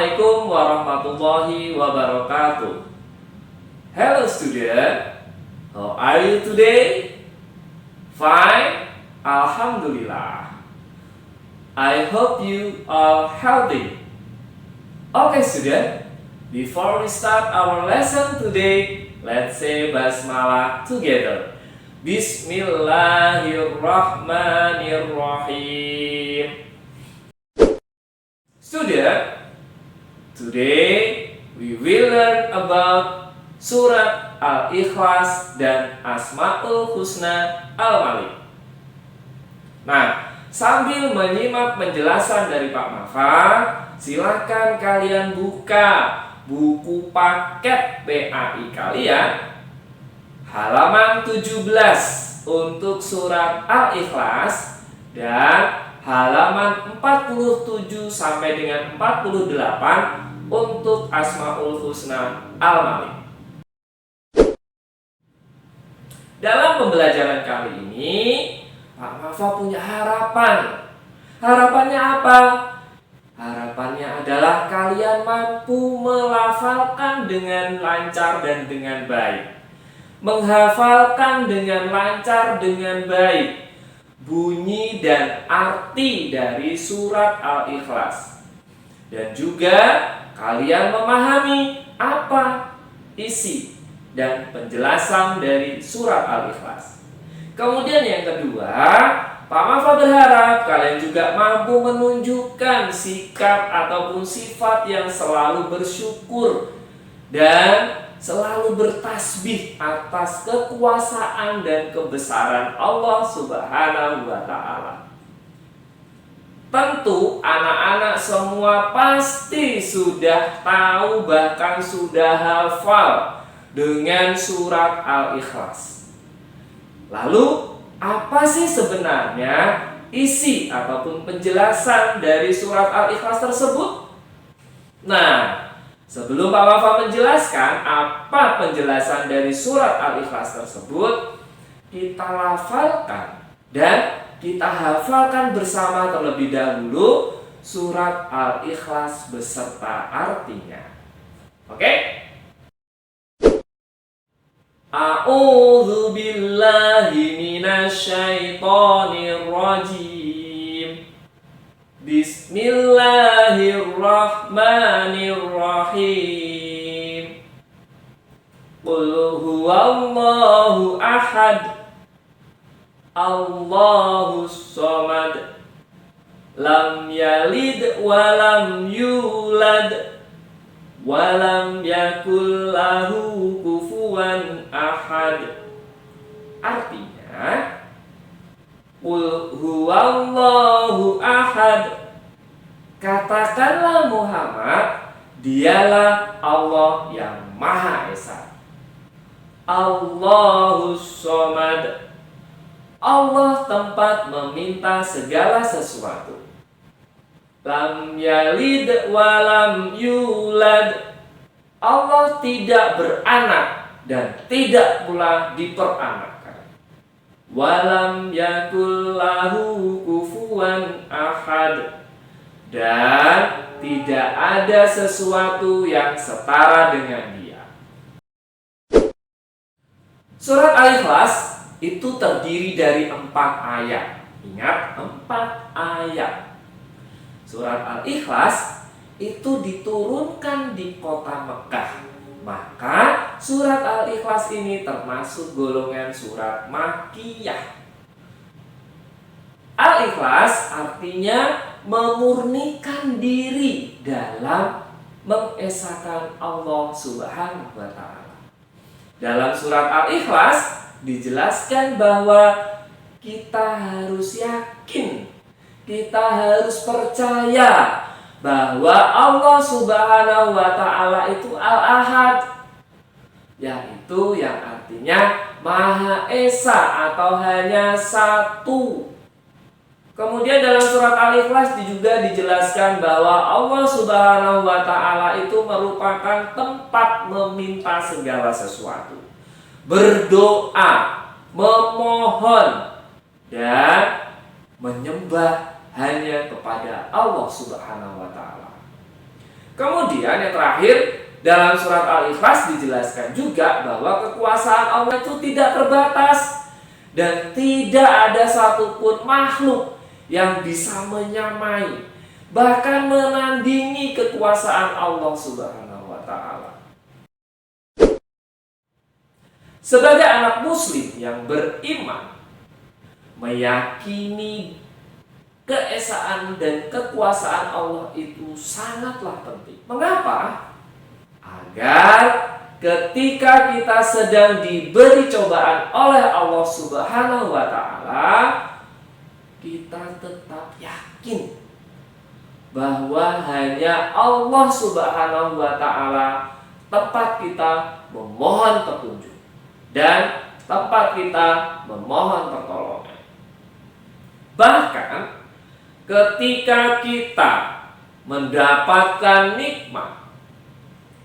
Assalamualaikum warahmatullahi wabarakatuh. Hello student, how are you today? Fine, Alhamdulillah. I hope you are healthy. Okay student, before we start our lesson today, let's say Basmalah together. Bismillahirrahmanirrahim. Student, today we will learn about Surat Al-Ikhlas dan Asmaul Husna Al-Malik. Nah, sambil menyimak penjelasan dari Pak Mafa, silakan kalian buka buku paket PAI kalian halaman 17 untuk surat Al-Ikhlas dan halaman 47 sampai dengan 48 untuk Asmaul Husna Al-Malik. Dalam pembelajaran kali ini, Pak Mafa punya harapan. Harapannya apa? Harapannya adalah kalian mampu melafalkan dengan lancar dan dengan baik. Menghafalkan dengan lancar dengan baik bunyi dan arti dari surat Al-Ikhlas. Dan juga kalian memahami apa isi dan penjelasan dari surat Al-Ikhlas. Kemudian yang kedua, Pak Mafa berharap kalian juga mampu menunjukkan sikap ataupun sifat yang selalu bersyukur dan selalu bertasbih atas kekuasaan dan kebesaran Allah Subhanahu wa Ta'ala. Tentu anak-anak semua pasti sudah tahu, bahkan sudah hafal dengan surat Al-Ikhlas. Lalu, apa sih sebenarnya isi ataupun penjelasan dari surat Al-Ikhlas tersebut? Nah, sebelum Pak Mafa menjelaskan apa penjelasan dari surat Al-Ikhlas tersebut, kita lafalkan dan kita hafalkan bersama terlebih dahulu surat Al-Ikhlas beserta artinya. Oke? A'udzu billahi minasyaitonir rajim. Bismillahirrahmanirrahim. Qul huwallahu ahad, Allahus samad, lam yalid walam yulad, walam yakul lahu kufuwan ahad. Artinya, Qul huwallahu ahad, katakanlah Muhammad, dialah Allah yang Maha Esa. Allahus samad, Allah tempat meminta segala sesuatu. Lam yalid walam yulad, Allah tidak beranak dan tidak pula diperanakkan. Walam yakul lahu kufuwan ahad, dan tidak ada sesuatu yang setara dengan Dia. Surat Al-Ikhlas itu terdiri dari 4 ayat. Ingat, 4 ayat. Surat Al-Ikhlas itu diturunkan di kota Mekah. Maka surat Al-Ikhlas ini termasuk golongan surat Makkiyah. Al-Ikhlas artinya memurnikan diri dalam mengesakan Allah Subhanahu wa Ta'ala. Dalam surat Al-Ikhlas dijelaskan bahwa kita harus yakin, kita harus percaya bahwa Allah Subhanahu wa Ta'ala itu Al-Ahad, yaitu yang artinya Maha Esa atau hanya satu. Kemudian dalam surat Al-Ikhlas juga dijelaskan bahwa Allah Subhanahu wa Ta'ala itu merupakan tempat meminta segala sesuatu, berdoa, memohon, dan menyembah hanya kepada Allah Subhanahu wa Ta'ala. Kemudian yang terakhir, dalam surat Al-Ikhlas dijelaskan juga bahwa kekuasaan Allah itu tidak terbatas dan tidak ada satupun makhluk yang bisa menyamai bahkan menandingi kekuasaan Allah Subhanahu wa taala. Sebagai anak muslim yang beriman, meyakini keesaan dan kekuasaan Allah itu sangatlah penting. Mengapa? Agar ketika kita sedang diberi cobaan oleh Allah Subhanahu wa taala, kita tetap yakin bahwa hanya Allah Subhanahu wa taala tempat kita memohon petunjuk dan tempat kita memohon pertolongan. Bahkan ketika kita mendapatkan nikmat,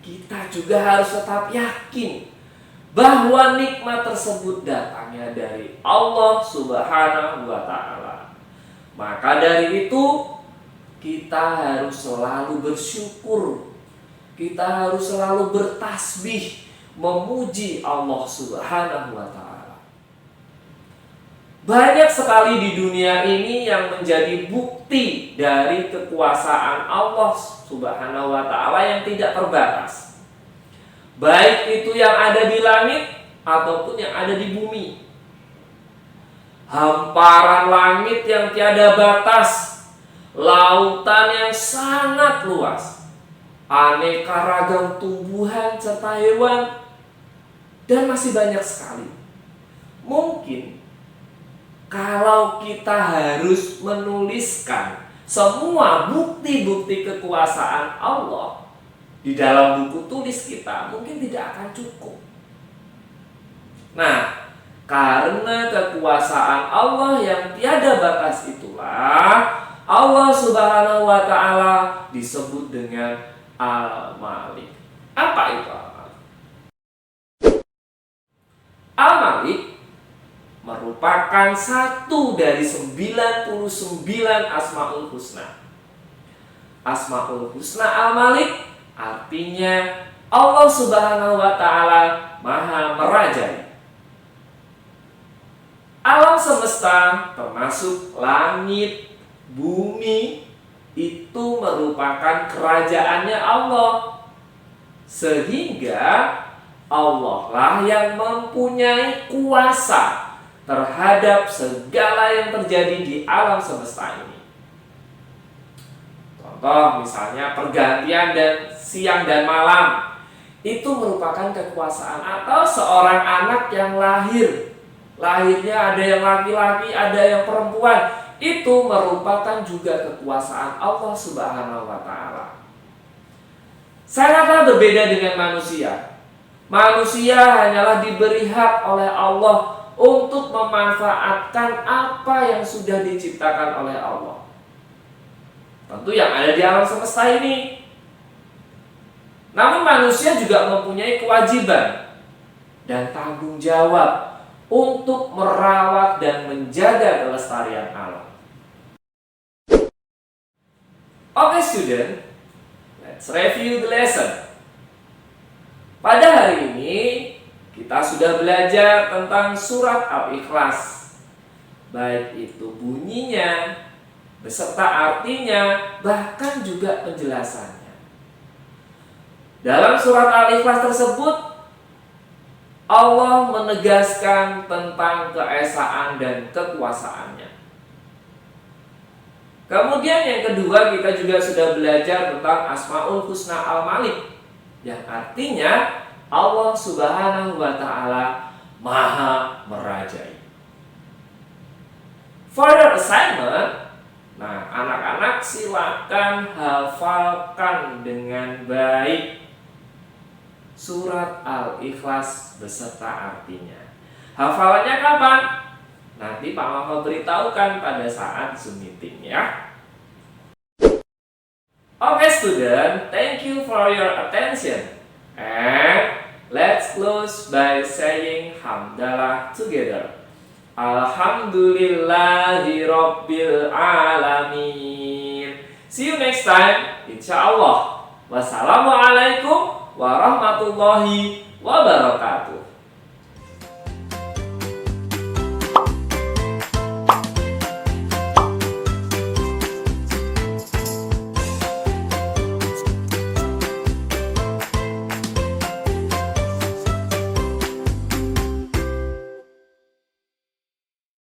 kita juga harus tetap yakin bahwa nikmat tersebut datangnya dari Allah Subhanahu wa taala. Maka dari itu kita harus selalu bersyukur. Kita harus selalu bertasbih, memuji Allah Subhanahu wa taala. Banyak sekali di dunia ini yang menjadi bukti dari kekuasaan Allah Subhanahu wa taala yang tidak terbatas. Baik itu yang ada di langit ataupun yang ada di bumi. Hamparan langit yang tiada batas, lautan yang sangat luas, aneka ragam tumbuhan serta hewan, dan masih banyak sekali. Mungkin kalau kita harus menuliskan semua bukti-bukti kekuasaan Allah di dalam buku tulis kita, mungkin tidak akan cukup. Nah, karena kekuasaan Allah yang tiada batas itulah Allah Subhanahu wa taala disebut dengan Al-Malik. Apa itu Al-Malik? Al-Malik merupakan satu dari 99 Asmaul Husna. Asmaul Husna Al-Malik artinya Allah Subhanahu wa taala Maha Merajai. Alam semesta termasuk langit, bumi itu merupakan kerajaannya Allah. Sehingga Allah lah yang mempunyai kuasa terhadap segala yang terjadi di alam semesta ini. Contoh misalnya pergantian dan siang dan malam, itu merupakan kekuasaan. Atau seorang anak yang lahirnya ada yang laki-laki, ada yang perempuan, itu merupakan juga kekuasaan Allah Subhanahu wa taala. Sangatlah berbeda dengan manusia. Manusia hanyalah diberi hak oleh Allah untuk memanfaatkan apa yang sudah diciptakan oleh Allah. Tentu yang ada di alam semesta ini. Namun manusia juga mempunyai kewajiban dan tanggung jawab untuk merawat dan menjaga kelestarian alam. Okay student, let's review the lesson. Pada hari ini kita sudah belajar tentang surat Al-Ikhlas, baik itu bunyinya, beserta artinya, bahkan juga penjelasannya. Dalam surat Al-Ikhlas tersebut, Allah menegaskan tentang keesaan dan kekuasaannya. Kemudian yang kedua, kita juga sudah belajar tentang Asmaul Husna Al-Malik, yang artinya Allah Subhanahu wa taala Maha Merajai. Further assignment, nah anak-anak silakan hafalkan dengan baik surat Al-Ikhlas beserta artinya. Hafalannya kapan? Nanti Pak Mama beritahukan pada saat Zoom meeting ya. Okay student, thank you for your attention. And let's close by saying hamdalah together. Alhamdulillahi Rabbil Alamin. See you next time, insya Allah. Wassalamualaikum warahmatullahi wabarakatuh.